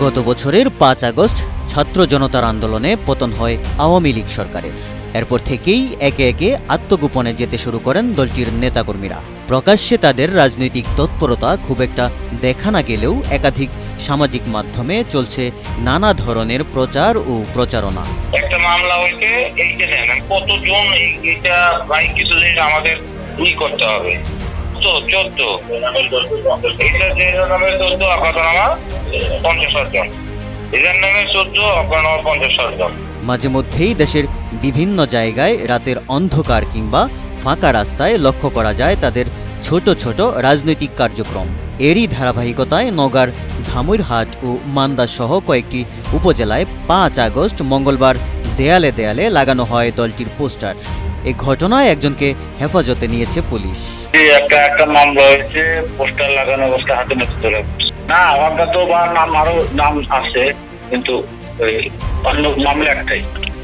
গত বছরের ৫ আগস্ট ছাত্র জনতার আন্দোলনে পতন হয় আওয়ামী লীগ সরকারের। এরপর থেকেই একে একে আত্মগোপনে যেতে শুরু করেন দলটির নেতাকর্মীরা। প্রকাশ্যে তাদের রাজনৈতিক তৎপরতা খুব একটা দেখা না গেলেও একাধিক সামাজিক মাধ্যমে চলছে নানা ধরনের প্রচার ও প্রচারণা। একটা মামলা হইতে এইটা দেন কতজন, এইটা ভাই কিছু জিনিস আমাদের করতে হবে। 14 এটা যে নামে 14 অজ্ঞাতনামা 50 জন, এদের নামে 14 অজ্ঞাতনামা 50 জন। মাঝে মধ্যেই দেশের বিভিন্ন জায়গায় রাতের অন্ধকার কিংবা ফাঁকা রাস্তায় লক্ষ্য করা যায় তাদের ছোট ছোট রাজনৈতিক কার্যক্রম। এরই ধারাবাহিকতায় নওগাঁর ধামইরহাট ও মান্দা সহ কয়েকটি উপজেলায় ৫ আগস্ট মঙ্গলবার দেয়ালে দেয়ালে লাগানো হয় দলটির পোস্টার। এ ঘটনায় একজনকে হেফাজতে নিয়েছে পুলিশ। একটা মামলা হয়েছে, পোস্টার লাগানো অবস্থা হাতে নাতে ধরে না, আমার তো নাম আরো নাম আছে, কিন্তু অন্য মামলা একটাই।